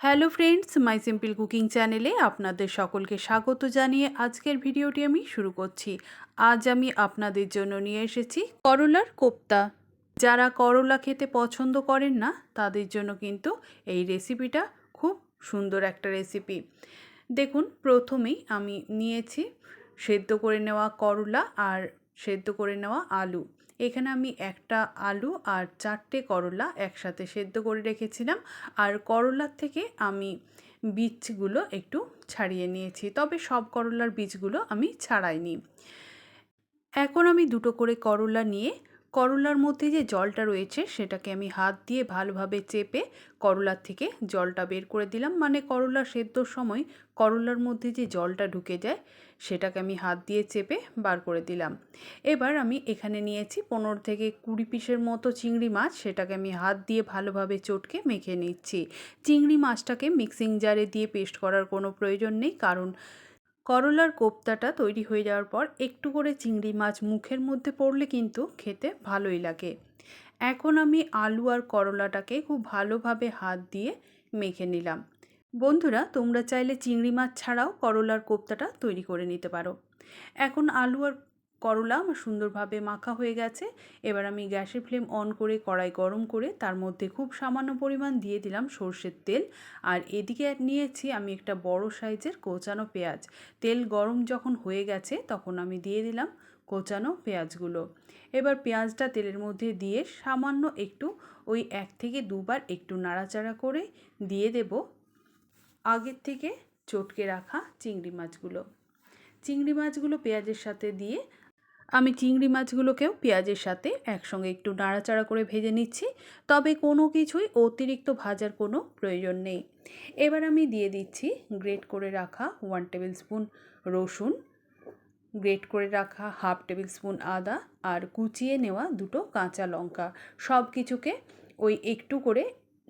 Hello friends, মাই simple cooking চ্যানেলে আপনাদের সকলকে স্বাগত জানিয়ে আজকের ভিডিওটি আমি শুরু করছি। আজ আমি আপনাদের জন্য নিয়ে এসেছি করলার কোপ্তা। যারা করলা খেতে পছন্দ করেন না তাদের জন্য কিন্তু এই রেসিপিটা খুব সুন্দর একটা রেসিপি। দেখুন, প্রথমেই আমি নিয়েছি সেদ্ধ করে নেওয়া করলা আর সেদ্ধ করে নেওয়া আলু। এখানে আমি একটা আলু আর 4টে করলা একসাথে সেদ্ধ করে রেখেছিলাম। আর করলার থেকে আমি বীজগুলো একটু ছাড়িয়ে নিয়েছি, তবে সব করলার বীজগুলো আমি ছাড়াইনি। এখন আমি দুটো করে করলা নিয়ে করলার মধ্যে যে জলটা রয়েছে সেটাকে আমি হাত দিয়ে ভালোভাবে চেপে করলার থেকে জলটা বের করে দিলাম। মানে করলা সেদ্ধর সময় করলার মধ্যে যে জলটা ঢুকে যায় সেটাকে আমি হাত দিয়ে চেপে বার করে দিলাম। এবার আমি এখানে নিয়েছি 15 থেকে 20 পিসের মতো চিংড়ি মাছ। সেটাকে আমি হাত দিয়ে ভালোভাবে চটকে মেখে নিচ্ছি। চিংড়ি মাছটাকে মিক্সিং জারে দিয়ে পেস্ট করার কোনো প্রয়োজন নেই, কারণ করলার কোপ্তাটা তৈরি হয়ে যাওয়ার পর একটু করে চিংড়ি মাছ মুখের মধ্যে পড়লে কিন্তু খেতে ভালোই লাগে। এখন আমি আলু আর করলাটাকে খুব ভালোভাবে হাত দিয়ে মেখে নিলাম। বন্ধুরা, তোমরা চাইলে চিংড়ি মাছ ছাড়াও করলার কোপ্তাটা তৈরি করে নিতে পারো। এখন আলু আর করলা আমার সুন্দরভাবে মাখা হয়ে গেছে। এবার আমি গ্যাসের ফ্লেম অন করে কড়াই গরম করে তার মধ্যে খুব সামান্য পরিমাণ দিয়ে দিলাম সর্ষের তেল। আর এদিকে নিয়েছি আমি একটা বড় সাইজের কোচানো পেঁয়াজ। তেল গরম যখন হয়ে গেছে তখন আমি দিয়ে দিলাম কোচানো পেঁয়াজগুলো। এবার পেঁয়াজটা তেলের মধ্যে দিয়ে সামান্য একটু ওই 1 থেকে 2 বার একটু নাড়াচাড়া করে দিয়ে দেব আগের থেকে চটকে রাখা চিংড়ি মাছগুলো। চিংড়ি মাছগুলো পেঁয়াজের সাথে দিয়ে আমি চিংড়ি মাছগুলোকেও পেঁয়াজের সাথে একসঙ্গে একটু নাড়াচাড়া করে ভেজে নিচ্ছি। তবে কোনো কিছুই অতিরিক্ত ভাজার কোনো প্রয়োজন নেই। এবার আমি দিয়ে দিচ্ছি গ্রেট করে রাখা 1 টেবিল স্পুন রসুন, গ্রেট করে রাখা 1/2 টেবিল স্পুন আদা আর কুচিয়ে নেওয়া 2টো কাঁচা লঙ্কা। সব কিছুকে ওই একটু করে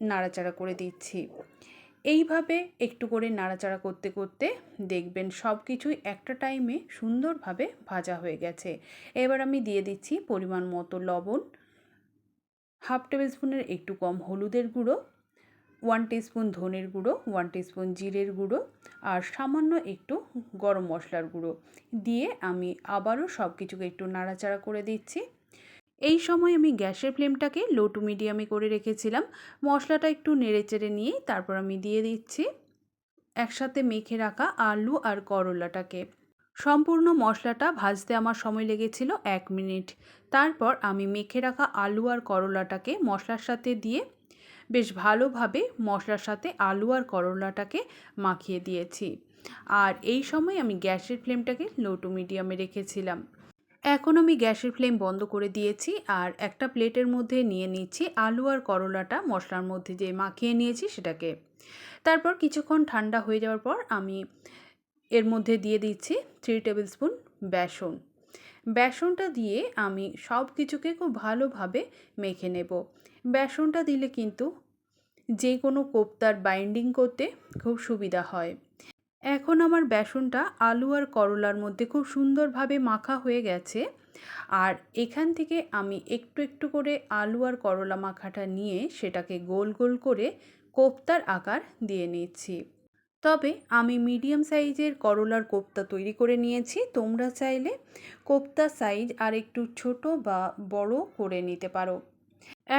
নাড়াচাড়া করে দিচ্ছি। এইভাবে একটু করে নাড়াচাড়া করতে করতে দেখবেন সব কিছুই একটা টাইমে সুন্দরভাবে ভাজা হয়ে গেছে। এবার আমি দিয়ে দিচ্ছি পরিমাণ মতো লবণ, 1/2 টেবিল স্পুনের একটু কম হলুদের গুঁড়ো, 1 টিস্পুন ধনের গুঁড়ো, 1 টিস্পুন জিরের গুঁড়ো আর সামান্য একটু গরম মশলার গুঁড়ো দিয়ে আমি আবারও সব কিছুকে একটু নাড়াচাড়া করে দিচ্ছি। এই সময় আমি গ্যাসের ফ্লেমটাকে লো টু মিডিয়ামে করে রেখেছিলাম। মশলাটা একটু নেড়েচেড়ে নিয়ে তারপর আমি দিয়ে দিচ্ছি একসাথে মেখে রাখা আলু আর করলাটাকে। সম্পূর্ণ মশলাটা ভাজতে আমার সময় লেগেছিল 1 মিনিট। তারপর আমি মেখে রাখা আলু আর করলাটাকে মশলার সাথে দিয়ে বেশ ভালোভাবে মশলার সাথে আলু আর করলাটাকে মাখিয়ে দিয়েছি। আর এই সময় আমি গ্যাসের ফ্লেমটাকে লো টু মিডিয়ামে রেখেছিলাম। এখন আমি গ্যাসের ফ্লেম বন্ধ করে দিয়েছি আর একটা প্লেটের মধ্যে নিয়ে নিচ্ছি আলু আর করলাটা মশলার মধ্যে যে মাখিয়ে নিয়েছি সেটাকে। তারপর কিছুক্ষণ ঠান্ডা হয়ে যাওয়ার পর আমি এর মধ্যে দিয়ে দিচ্ছি 3 টেবিল স্পুন বেসন। বেসনটা দিয়ে আমি সব কিছুকে খুব ভালোভাবে মেখে নেব। বেসনটা দিলে কিন্তু যে কোনো কোপ্তার বাইন্ডিং করতে খুব সুবিধা হয়। এখন আমার বেসনটা আলু আর করলার মধ্যে খুব সুন্দরভাবে মাখা হয়ে গেছে। আর এখান থেকে আমি একটু একটু করে আলু আর করলা মাখাটা নিয়ে সেটাকে গোল গোল করে কোপ্তার আকার দিয়ে নিচ্ছি। তবে আমি মিডিয়াম সাইজের করলার কোপ্তা তৈরি করে নিয়েছি। তোমরা চাইলে কোপ্তার সাইজ আর একটু ছোট বা বড় করে নিতে পারো।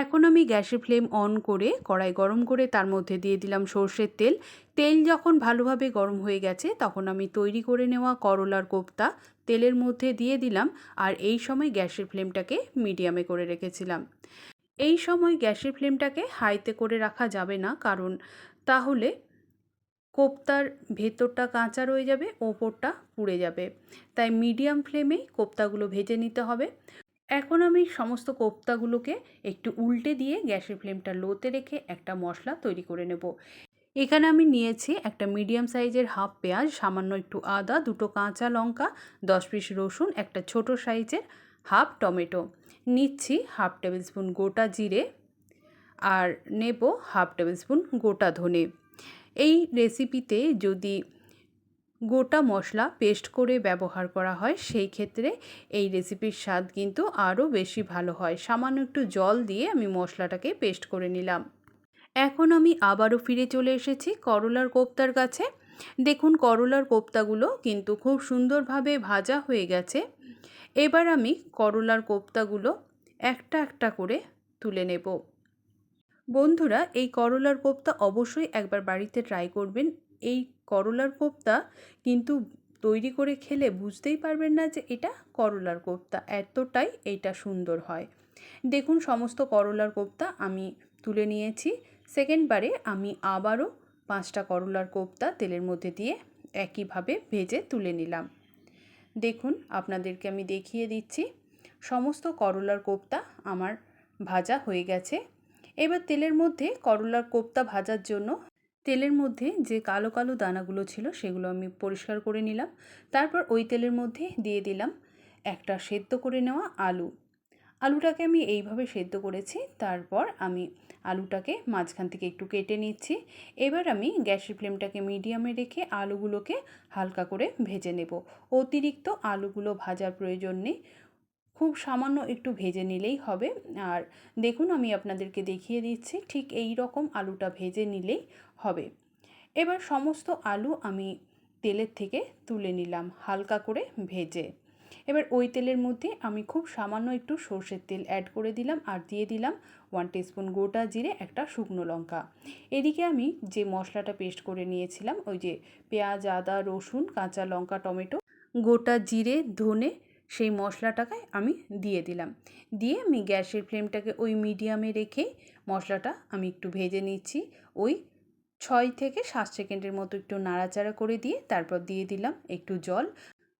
এখন আমি গ্যাসের ফ্লেম অন করে কড়াই গরম করে তার মধ্যে দিয়ে দিলাম সর্ষের তেল। তেল যখন ভালোভাবে গরম হয়ে গেছে তখন আমি তৈরি করে নেওয়া করলার কোপ্তা তেলের মধ্যে দিয়ে দিলাম। আর এই সময় গ্যাসের ফ্লেমটাকে মিডিয়ামে করে রেখেছিলাম। এই সময় গ্যাসের ফ্লেমটাকে হাইতে করে রাখা যাবে না, কারণ তাহলে কোপ্তার ভেতরটা কাঁচা রয়ে যাবে, ওপরটা পুড়ে যাবে। তাই মিডিয়াম ফ্লেমেই কোপ্তাগুলো ভেজে নিতে হবে। এখন আমি সমস্ত কোপ্তাগুলোকে একটু উল্টে দিয়ে গ্যাসের ফ্লেমটা লোতে রেখে একটা মশলা তৈরি করে নেব। এখানে আমি নিয়েছি একটা মিডিয়াম সাইজের হাফ পেঁয়াজ, সামান্য একটু আদা, 2টো কাঁচা লঙ্কা, 10 পিস রসুন, একটা ছোট সাইজের হাফ টমেটো, নিচ্ছি 1/2 টেবিল স্পুন গোটা জিরে আর নেব 1/2 টেবিল স্পুন গোটা ধনে। এই রেসিপিতে যদি গোটা মশলা পেস্ট করে ব্যবহার করা হয় সেই ক্ষেত্রে এই রেসিপির স্বাদ কিন্তু আরও বেশি ভালো হয়। সামান্য একটু জল দিয়ে আমি মশলাটাকে পেস্ট করে নিলাম। এখন আমি আবারও ফিরে চলে এসেছি করলার কোপ্তার কাছে। দেখুন করলার কোপ্তাগুলো কিন্তু খুব সুন্দরভাবে ভাজা হয়ে গেছে। এবার আমি করলার কোপ্তাগুলো একটা একটা করে তুলে নেব। বন্ধুরা, এই করলার কোপ্তা অবশ্যই একবার বাড়িতে ট্রাই করবেন। এই করলার কোপ্তা কিন্তু তৈরি করে খেলে বুঝতেই পারবেন না যে এটা করলার কোপ্তা, এতটাই এইটা সুন্দর হয়। দেখুন সমস্ত করলার কোপ্তা আমি তুলে নিয়েছি। সেকেন্ডবারে আমি আবারও 5টা করলার কোপ্তা তেলের মধ্যে দিয়ে একইভাবে ভেজে তুলে নিলাম। দেখুন আপনাদেরকে আমি দেখিয়ে দিচ্ছি, সমস্ত করলার কোপ্তা আমার ভাজা হয়ে গেছে। এবার তেলের মধ্যে করলার কোপ্তা ভাজার জন্য তেলের মধ্যে যে কালো কালো দানাগুলো ছিল সেগুলো আমি পরিষ্কার করে নিলাম। তারপর ওই তেলের মধ্যে দিয়ে দিলাম একটা সেদ্ধ করে নেওয়া আলু। আলুটাকে আমি এইভাবে সেদ্ধ করেছি। তারপর আমি আলুটাকে মাঝখান থেকে একটু কেটে নিচ্ছি। এবার আমি গ্যাসের ফ্লেমটাকে মিডিয়ামে রেখে আলুগুলোকে হালকা করে ভেজে নেব। অতিরিক্ত আলুগুলো ভাজার প্রয়োজন নেই, খুব সামান্য একটু ভেজে নিলেই হবে। আর দেখুন আমি আপনাদেরকে দেখিয়ে দিচ্ছি, ঠিক এই রকম আলুটা ভেজে নিলেই হবে। এবার সমস্ত আলু আমি তেলের থেকে তুলে নিলাম হালকা করে ভেজে। এবার ওই তেলের মধ্যে আমি খুব সামান্য একটু সর্ষের তেল অ্যাড করে দিলাম আর দিয়ে দিলাম 1 টিস্পুন গোটা জিরে, একটা শুকনো লঙ্কা। এদিকে আমি যে মশলাটা পেস্ট করে নিয়েছিলাম, ওই যে পেঁয়াজ, আদা, রসুন, কাঁচা লঙ্কা, টমেটো, গোটা জিরে, ধনে, সেই মশলাটাকে আমি দিয়ে দিলাম। দিয়ে আমি গ্যাসের ফ্লেমটাকে ওই মিডিয়ামে রেখেই মশলাটা আমি একটু ভেজে নিচ্ছি। ওই 6 থেকে 7 সেকেন্ডের মতো একটু নাড়াচাড়া করে দিয়ে তারপর দিয়ে দিলাম একটু জল।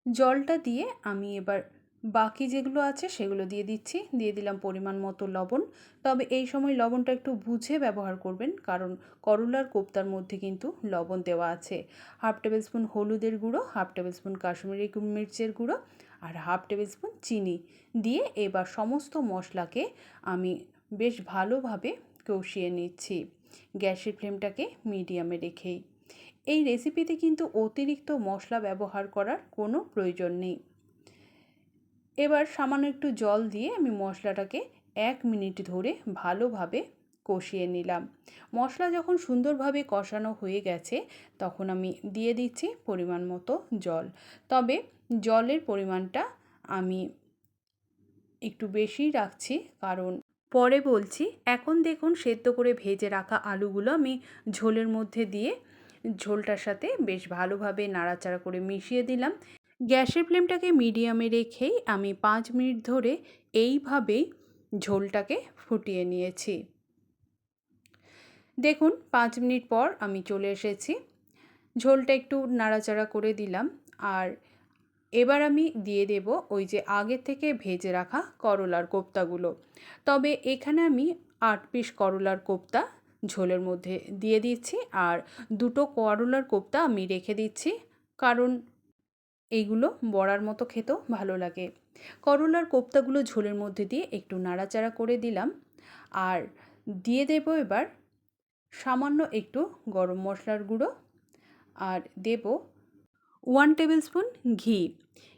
জলটা দিয়ে আমি এবার বাকি যেগুলো আছে সেগুলো দিয়ে দিচ্ছি। দিয়ে দিলাম পরিমাণ মতো লবণ। তবে এই সময় লবণটা একটু বুঝে ব্যবহার করবেন, কারণ করলার কোপ্তার মধ্যে কিন্তু লবণ দেওয়া আছে। 1/2 টেবিল স্পুন হলুদের গুঁড়ো, 1/2 টেবিল স্পুন কাশ্মীরি মির্চের গুঁড়ো আর 1/2 টেবিল স্পুন চিনি দিয়ে এবার সমস্ত মশলাকে আমি বেশ ভালোভাবে কষিয়ে নিচ্ছি, গ্যাসের ফ্লেমটাকে মিডিয়ামে রেখেই। এই রেসিপিতে কিন্তু অতিরিক্ত মশলা ব্যবহার করার কোনো প্রয়োজন নেই। এবার সামান্য একটু জল দিয়ে আমি মশলাটাকে 1 মিনিট ধরে ভালোভাবে কষিয়ে নিলাম। মশলা যখন সুন্দরভাবে কষানো হয়ে গেছে তখন আমি দিয়ে দিচ্ছি পরিমাণ মতো জল। তবে জলের পরিমাণটা আমি একটু বেশিই রাখছি, কারণ পরে বলছি। এখন দেখুন সেদ্ধ করে ভেজে রাখা আলুগুলো আমি ঝোলের মধ্যে দিয়ে ঝোলটার সাথে বেশ ভালোভাবে নাড়াচাড়া করে মিশিয়ে দিলাম। গ্যাসের ফ্লেমটাকে মিডিয়ামে রেখেই আমি 5 মিনিট ধরে এইভাবেই ঝোলটাকে ফুটিয়ে নিয়েছি। দেখুন 5 মিনিট পর আমি চলে এসেছি। ঝোলটা একটু নাড়াচাড়া করে দিলাম আর এবার আমি দিয়ে দেব ওই যে আগে থেকে ভেজে রাখা করলার কোপ্তাগুলো। তবে এখানে আমি 8 পিস করলার কোপ্তা ঝোলের মধ্যে দিয়ে দিচ্ছি আর 2টো করলার কোপ্তা আমি রেখে দিচ্ছি, কারণ এইগুলো বড়ার মতো খেতেও ভালো লাগে। করলার কোপ্তাগুলো ঝোলের মধ্যে দিয়ে একটু নাড়াচাড়া করে দিলাম আর দিয়ে দেব এবার সামান্য একটু গরম মশলার গুঁড়ো আর দেব 1 টেবিল স্পুন ঘি।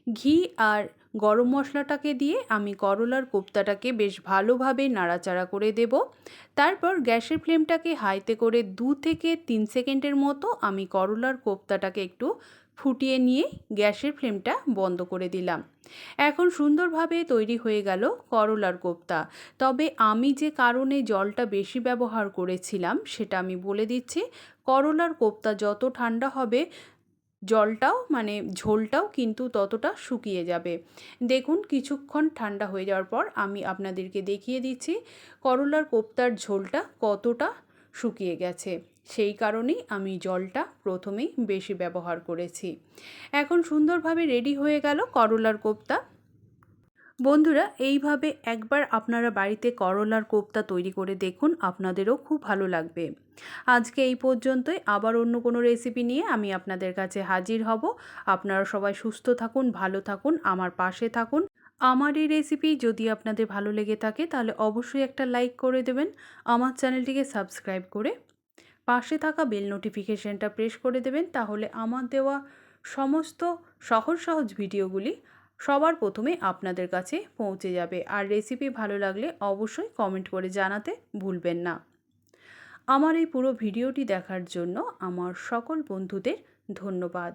ঘি আর গরম মশলাটাকে দিয়ে আমি করলার কোপ্তাটাকে বেশ ভালোভাবে নাড়াচাড়া করে দেব। তারপর গ্যাসের ফ্লেমটাকে হাইতে করে 2 থেকে 3 সেকেন্ডের মতো আমি করলার কোপ্তাটাকে একটু ফুটিয়ে নিয়ে গ্যাসের ফ্লেমটা বন্ধ করে দিলাম। এখন সুন্দরভাবে তৈরি হয়ে গেল করলার কোপ্তা। তবে আমি যে কারণে জলটা বেশি ব্যবহার করেছিলাম সেটা আমি বলে দিচ্ছি। করলার কোপ্তা যত ঠান্ডা হবে জলটাও মানে ঝোলটাও কিন্তু ততটা শুকিয়ে যাবে। দেখুন কিছুক্ষণ ঠান্ডা হয়ে যাওয়ার পর আমি আপনাদেরকে দেখিয়ে দিচ্ছি করলার কোপ্তার ঝোলটা কতটা শুকিয়ে গেছে। সেই কারণেই আমি জলটা প্রথমেই বেশি ব্যবহার করেছি। এখন সুন্দরভাবে রেডি হয়ে গেল করলার কোপ্তা। বন্ধুরা, এইভাবে একবার আপনারা বাড়িতে করলার কোপ্তা তৈরি করে দেখুন, আপনাদেরও খুব ভালো লাগবে। আজকে এই পর্যন্তই। আবার অন্য কোনো রেসিপি নিয়ে আমি আপনাদের কাছে হাজির হব। আপনারা সবাই সুস্থ থাকুন, ভালো থাকুন, আমার পাশে থাকুন। আমার এই রেসিপি যদি আপনাদের ভালো লেগে থাকে তাহলে অবশ্যই একটা লাইক করে দেবেন। আমার চ্যানেলটিকে সাবস্ক্রাইব করে পাশে থাকা বেল নোটিফিকেশনটা প্রেস করে দেবেন, তাহলে আমার দেওয়া সমস্ত সহজ সহজ ভিডিওগুলি সবার প্রথমে আপনাদের কাছে পৌঁছে যাবে। আর রেসিপি ভালো লাগলে অবশ্যই কমেন্ট করে জানাতে ভুলবেন না। আমার এই পুরো ভিডিওটি দেখার জন্য আমার সকল বন্ধুদের ধন্যবাদ।